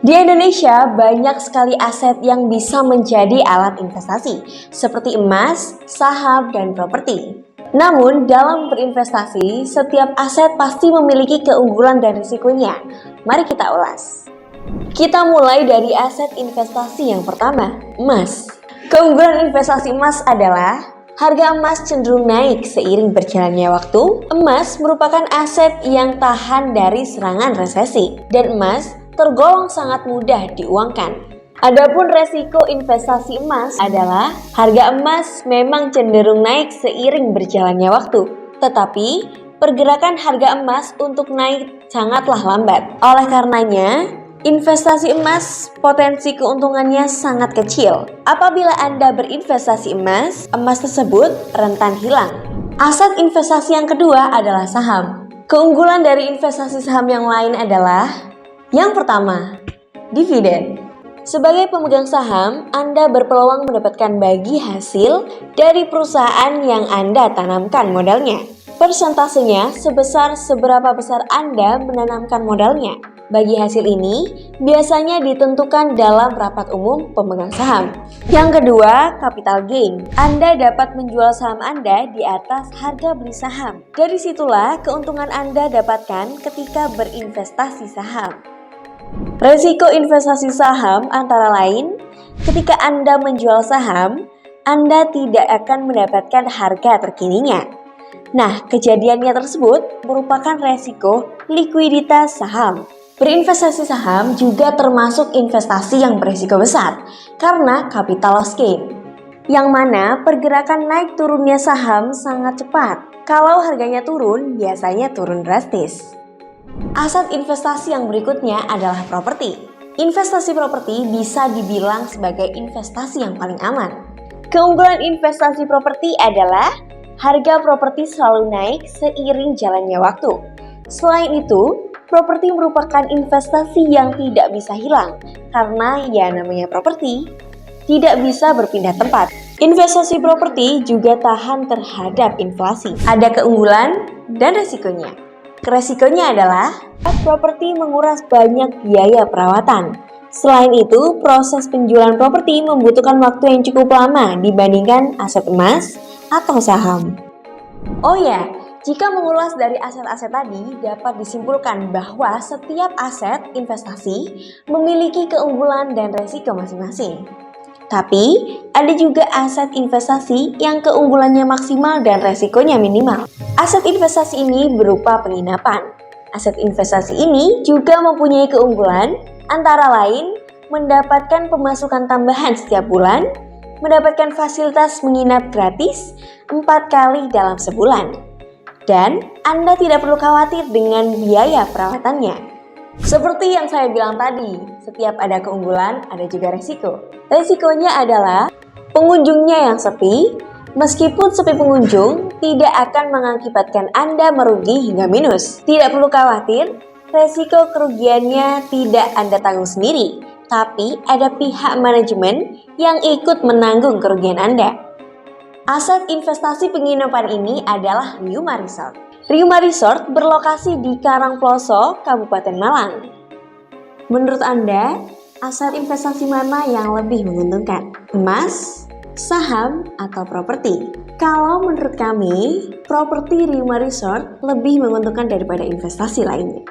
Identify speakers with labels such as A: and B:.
A: Di Indonesia, banyak sekali aset yang bisa menjadi alat investasi, seperti emas, saham, dan properti. Namun, dalam berinvestasi, setiap aset pasti memiliki keunggulan dan risikonya. Mari kita ulas. Kita mulai dari aset investasi yang pertama, emas. Keunggulan investasi emas adalah harga emas cenderung naik seiring berjalannya waktu. Emas merupakan aset yang tahan dari serangan resesi, dan emas tergolong sangat mudah diuangkan. Adapun resiko investasi emas adalah harga emas memang cenderung naik seiring berjalannya waktu, tetapi pergerakan harga emas untuk naik sangatlah lambat. Oleh karenanya, investasi emas potensi keuntungannya sangat kecil. Apabila Anda berinvestasi emas, emas tersebut rentan hilang. Aset investasi yang kedua adalah saham. Keunggulan dari investasi saham yang lain adalah yang pertama, dividen. Sebagai pemegang saham, Anda berpeluang mendapatkan bagi hasil dari perusahaan yang Anda tanamkan modalnya. Persentasenya sebesar seberapa besar Anda menanamkan modalnya. Bagi hasil ini biasanya ditentukan dalam rapat umum pemegang saham. Yang kedua, capital gain. Anda dapat menjual saham Anda di atas harga beli saham. Dari situlah keuntungan Anda dapatkan ketika berinvestasi saham. Resiko investasi saham antara lain, ketika Anda menjual saham, Anda tidak akan mendapatkan harga terkininya. Nah, kejadiannya tersebut merupakan resiko likuiditas saham. Berinvestasi saham juga termasuk investasi yang berisiko besar karena capital loss gain, yang mana pergerakan naik turunnya saham sangat cepat. Kalau harganya turun, biasanya turun drastis. Aset investasi yang berikutnya adalah properti. Investasi properti bisa dibilang sebagai investasi yang paling aman. Keunggulan investasi properti adalah harga properti selalu naik seiring jalannya waktu. Selain itu, properti merupakan investasi yang tidak bisa hilang karena ya namanya properti tidak bisa berpindah tempat. Investasi properti juga tahan terhadap inflasi. Ada keunggulan dan resikonya. Resikonya adalah properti menguras banyak biaya perawatan. Selain itu, proses penjualan properti membutuhkan waktu yang cukup lama dibandingkan aset emas atau saham. Oh ya, jika mengulas dari aset-aset tadi, dapat disimpulkan bahwa setiap aset investasi memiliki keunggulan dan resiko masing-masing. Tapi, ada juga aset investasi yang keunggulannya maksimal dan resikonya minimal. Aset investasi ini berupa penginapan. Aset investasi ini juga mempunyai keunggulan, antara lain mendapatkan pemasukan tambahan setiap bulan, mendapatkan fasilitas menginap gratis 4 kali dalam sebulan, dan Anda tidak perlu khawatir dengan biaya perawatannya. Seperti yang saya bilang tadi, setiap ada keunggulan, ada juga resiko. Resikonya adalah pengunjungnya yang sepi. Meskipun sepi pengunjung, tidak akan mengakibatkan Anda merugi hingga minus. Tidak perlu khawatir, resiko kerugiannya tidak Anda tanggung sendiri, tapi ada pihak manajemen yang ikut menanggung kerugian Anda. Aset investasi penginapan ini adalah Ryuma Resort. Ryuma Resort berlokasi di Karangploso, Kabupaten Malang. Menurut Anda, aset investasi mana yang lebih menguntungkan? Emas, saham, atau properti? Kalau menurut kami, properti Ryuma Resort lebih menguntungkan daripada investasi lainnya.